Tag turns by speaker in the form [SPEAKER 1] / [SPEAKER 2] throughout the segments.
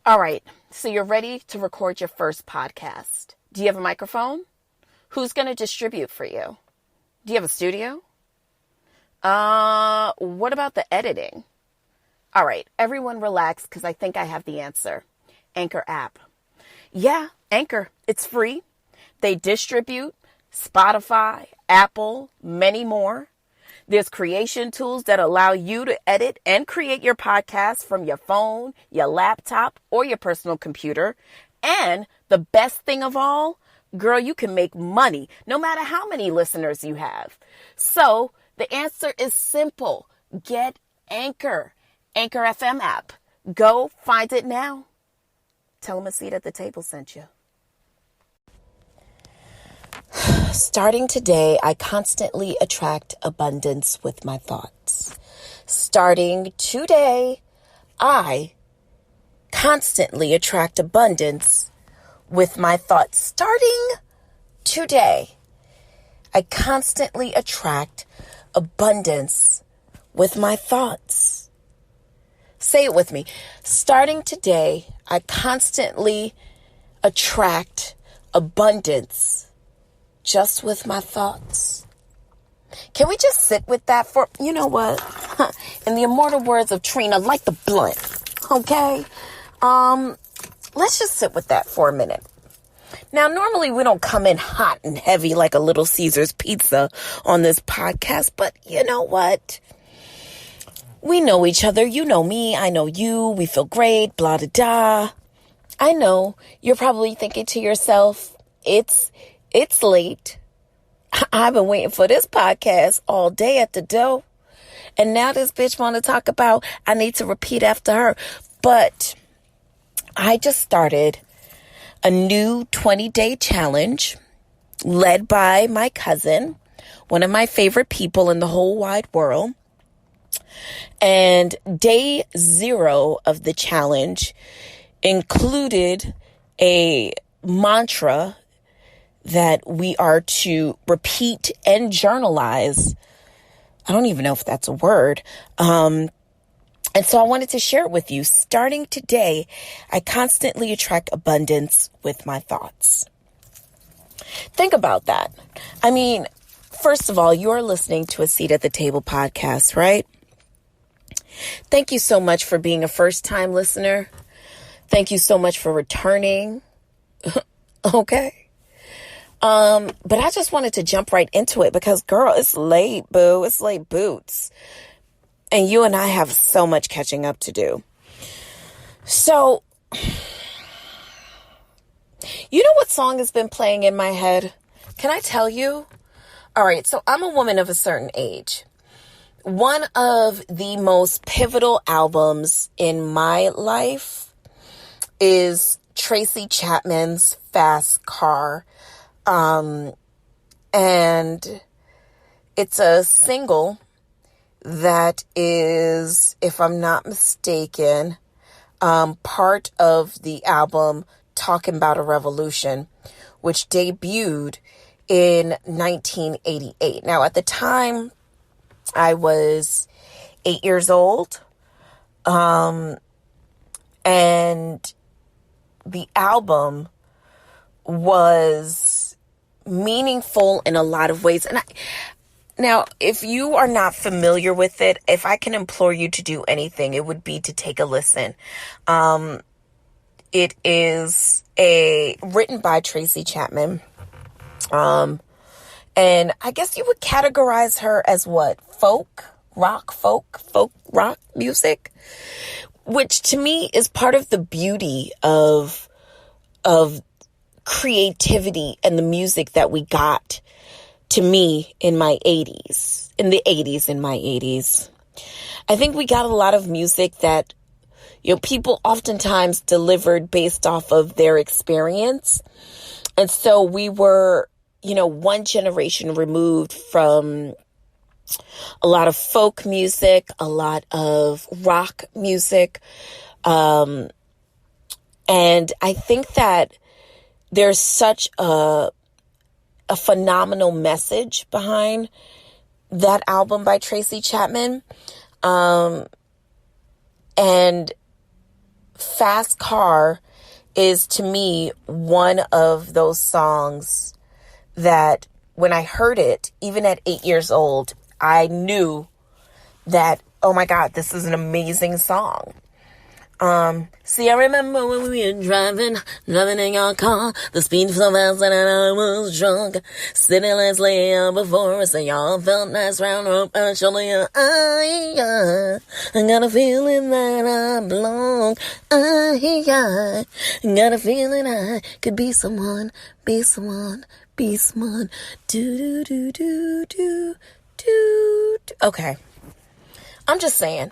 [SPEAKER 1] All right, so you're ready to record your first podcast. Do you have a microphone? Who's going to distribute for you? Do you have a studio? What about the editing? All right, everyone relax because I think I have the answer. Anchor app. Yeah, Anchor. It's free. They distribute Spotify, Apple, many more. There's creation tools that allow you to edit and create your podcast from your phone, your laptop, or your personal computer. And the best thing of all, girl, you can make money no matter how many listeners you have. So the answer is simple. Get Anchor. Anchor FM app. Go find it now. Tell them a seat at the table sent you. Starting today, I constantly attract abundance with my thoughts. Starting today, I constantly attract abundance with my thoughts. Starting today, I constantly attract abundance with my thoughts. Say it with me. Starting today, I constantly attract abundance just with my thoughts. Can we just sit with that for, you know what? In the immortal words of Trina, light the blunt. Okay? Let's just sit with that for a minute. Now, normally we don't come in hot and heavy like a Little Caesar's pizza on this podcast, but you know what? We know each other. You know me. I know you. We feel great. Blah, da, da. I know you're probably thinking to yourself, it's late. I've been waiting for this podcast all day at the door. And now this bitch want to talk about I need to repeat after her. But I just started a new 20-day challenge led by my cousin, one of my favorite people in the whole wide world. And day 0 of the challenge included a mantra that we are to repeat and journalize. I don't even know if that's a word. And so I wanted to share it with you. Starting today, I constantly attract abundance with my thoughts. Think about that. I mean, first of all, you're listening to a Seat at the Table podcast, right? Thank you so much for being a first-time listener. Thank you so much for returning. Okay. But I just wanted to jump right into it because, girl, it's late, boo. It's late boots. And you and I have so much catching up to do. So, you know what song has been playing in my head? Can I tell you? All right, so I'm a woman of a certain age. One of the most pivotal albums in my life is Tracy Chapman's Fast Car. And it's a single that is, if I'm not mistaken, part of the album Talking About a Revolution, which debuted in 1988. Now, at the time, I was 8 years old, and the album was meaningful in a lot of ways. And now, if you are not familiar with it, if I can implore you to do anything, it would be to take a listen. It is written by Tracy Chapman. And I guess you would categorize her as what? Folk rock music, which to me is part of the beauty of creativity and the music that we got to me in my 80s. I think we got a lot of music that, you know, people oftentimes delivered based off of their experience. And so we were, you know, one generation removed from a lot of folk music, a lot of rock music. And I think that there's such a phenomenal message behind that album by Tracy Chapman. And Fast Car is, to me, one of those songs that when I heard it, even at 8 years old, I knew that, oh my God, this is an amazing song. See, I remember when we were driving in your car, the speed so fast and I was drunk. City lights lay out before us and y'all felt nice round up and shoulder. I got a feeling that I belong. I got a feeling I could be someone. Do do do do do do. Okay, I'm just saying,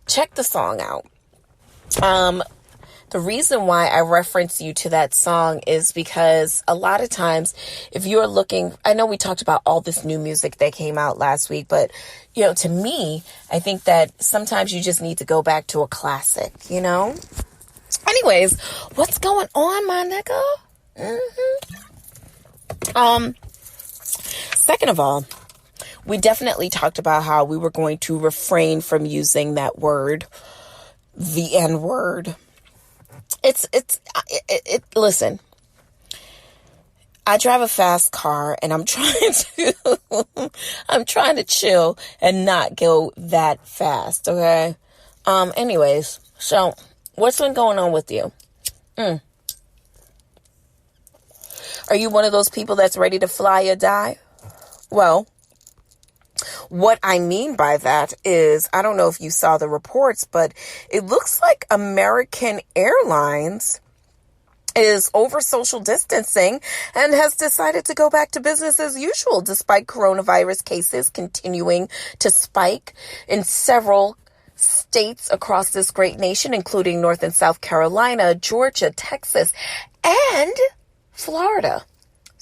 [SPEAKER 1] check the song out. The reason why I reference you to that song is because a lot of times if you're looking, I know we talked about all this new music that came out last week, but to me, I think that sometimes you just need to go back to a classic, Anyways, what's going on, my nigga? Second of all, we definitely talked about how we were going to refrain from using that word, the N-word. Listen, I drive a fast car and I'm trying to chill and not go that fast. Okay. Anyways, so what's been going on with you? Are you one of those people that's ready to fly or die? Well, what I mean by that is, I don't know if you saw the reports, but it looks like American Airlines is over social distancing and has decided to go back to business as usual, despite coronavirus cases continuing to spike in several states across this great nation, including North and South Carolina, Georgia, Texas, and Florida.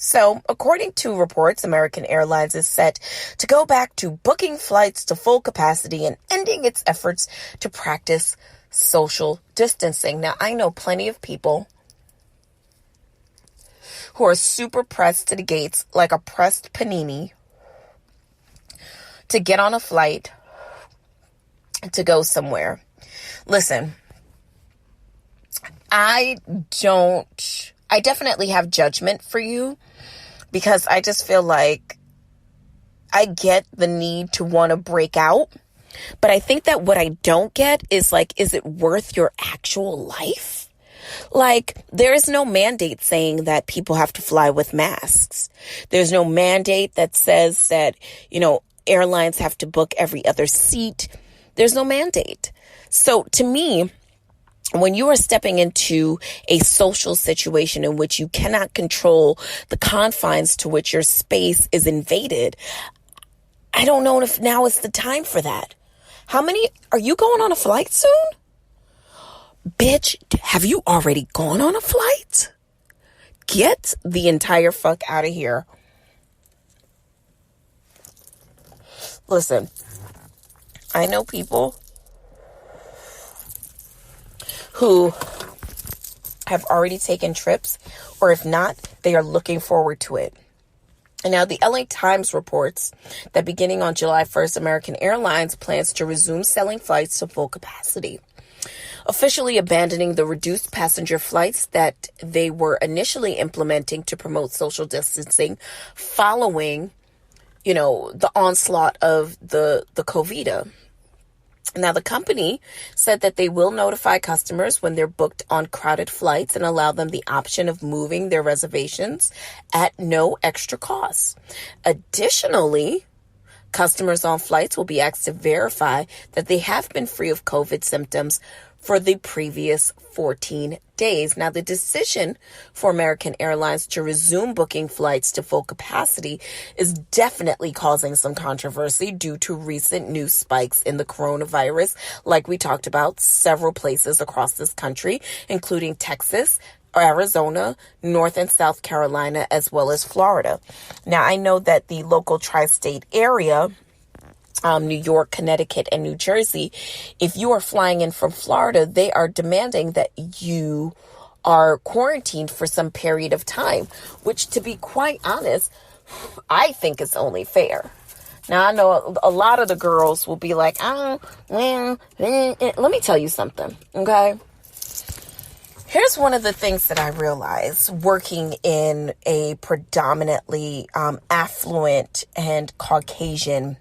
[SPEAKER 1] So, according to reports, American Airlines is set to go back to booking flights to full capacity and ending its efforts to practice social distancing. Now, I know plenty of people who are super pressed to the gates, like a pressed panini, to get on a flight to go somewhere. Listen, I definitely have judgment for you, because I just feel like I get the need to want to break out. But I think that what I don't get is, is it worth your actual life? There is no mandate saying that people have to fly with masks. There's no mandate that says that, airlines have to book every other seat. There's no mandate. So to me, when you are stepping into a social situation in which you cannot control the confines to which your space is invaded, I don't know if now is the time for that. Are you going on a flight soon? Bitch, have you already gone on a flight? Get the entire fuck out of here. Listen, I know people who have already taken trips, or if not, they are looking forward to it. And now the LA Times reports that beginning on July 1st, American Airlines plans to resume selling flights to full capacity, officially abandoning the reduced passenger flights that they were initially implementing to promote social distancing following, the onslaught of the COVID. Now, the company said that they will notify customers when they're booked on crowded flights and allow them the option of moving their reservations at no extra cost. Additionally, customers on flights will be asked to verify that they have been free of COVID symptoms for the previous 14 days. Now, the decision for American Airlines to resume booking flights to full capacity is definitely causing some controversy due to recent new spikes in the coronavirus, like we talked about, several places across this country, including Texas, Arizona, North and South Carolina, as well as Florida. Now, I know that the local tri-state area, New York, Connecticut, and New Jersey, if you are flying in from Florida, they are demanding that you are quarantined for some period of time, which, to be quite honest, I think is only fair. Now, I know a lot of the girls will be like, let me tell you something, okay? Here's one of the things that I realized working in a predominantly affluent and Caucasian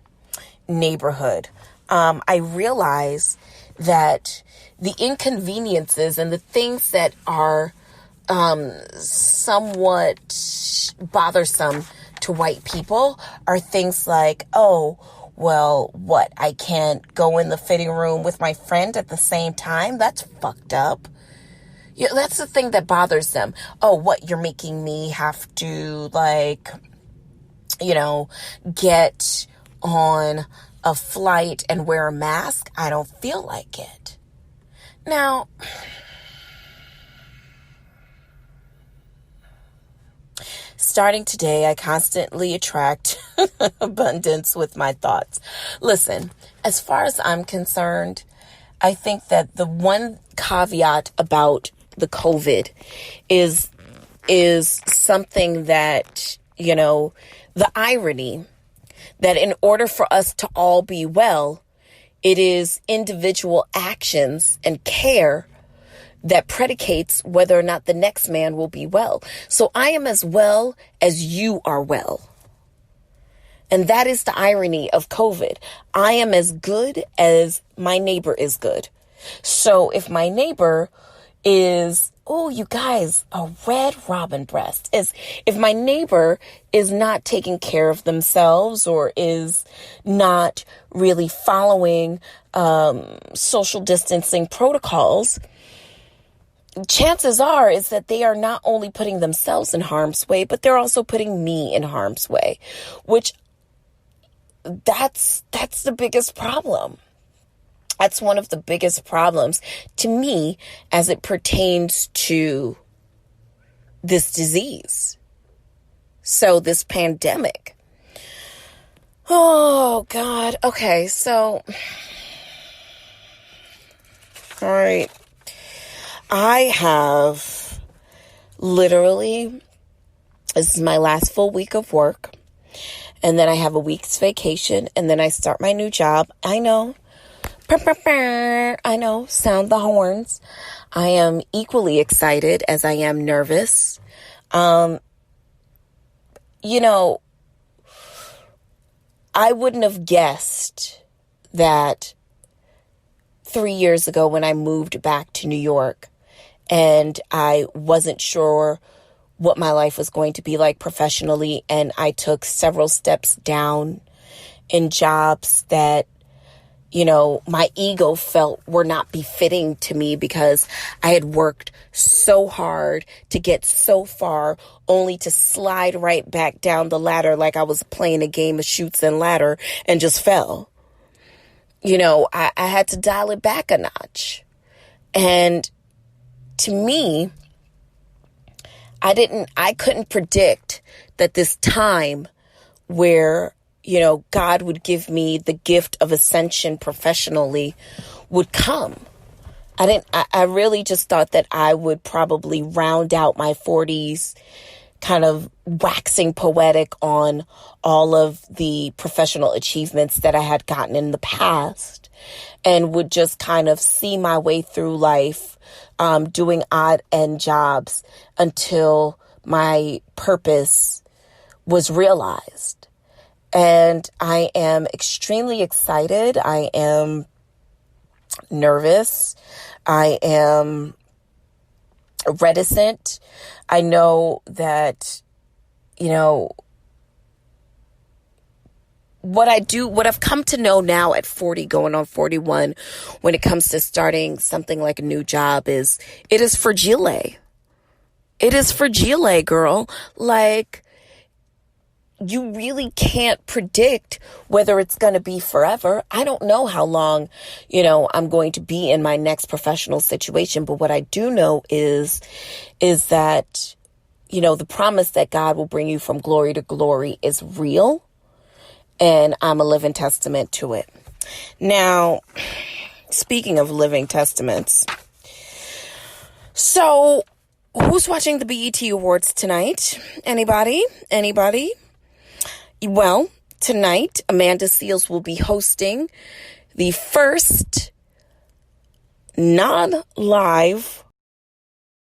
[SPEAKER 1] neighborhood. I realized that the inconveniences and the things that are somewhat bothersome to white people are things like, oh, well, what? I can't go in the fitting room with my friend at the same time? That's fucked up. Yeah, that's the thing that bothers them. Oh, what? You're making me have to, get on a flight and wear a mask? I don't feel like it. Now, starting today, I constantly attract abundance with my thoughts. Listen, as far as I'm concerned, I think that the one caveat about the COVID is something that, the irony that in order for us to all be well, it is individual actions and care that predicates whether or not the next man will be well. So I am as well as you are well. And that is the irony of COVID. I am as good as my neighbor is good. So if my neighbor is, oh, you guys, a red robin breast, is if my neighbor is not taking care of themselves or is not really following social distancing protocols, chances are is that they are not only putting themselves in harm's way, but they're also putting me in harm's way, which that's the biggest problem. That's one of the biggest problems to me as it pertains to this disease. So this pandemic. Oh, God. Okay, so, all right. I have literally, this is my last full week of work, and then I have a week's vacation, and then I start my new job. I know, sound the horns. I am equally excited as I am nervous. I wouldn't have guessed that 3 years ago when I moved back to New York and I wasn't sure what my life was going to be like professionally, and I took several steps down in jobs that my ego felt were not befitting to me because I had worked so hard to get so far only to slide right back down the ladder like I was playing a game of Chutes and Ladder and just fell. I had to dial it back a notch. And to me, I couldn't predict that this time where God would give me the gift of ascension professionally would come. I really just thought that I would probably round out my 40s kind of waxing poetic on all of the professional achievements that I had gotten in the past and would just kind of see my way through life, doing odd end jobs until my purpose was realized. And I am extremely excited. I am nervous. I am reticent. I know that, what I've come to know now at 40, going on 41, when it comes to starting something like a new job it is fragile. It is fragile, girl. Like, you really can't predict whether it's going to be forever. I don't know how long, I'm going to be in my next professional situation. But what I do know is that, the promise that God will bring you from glory to glory is real. And I'm a living testament to it. Now, speaking of living testaments, so who's watching the BET Awards tonight? Anybody? Well, tonight, Amanda Seales will be hosting the first non-live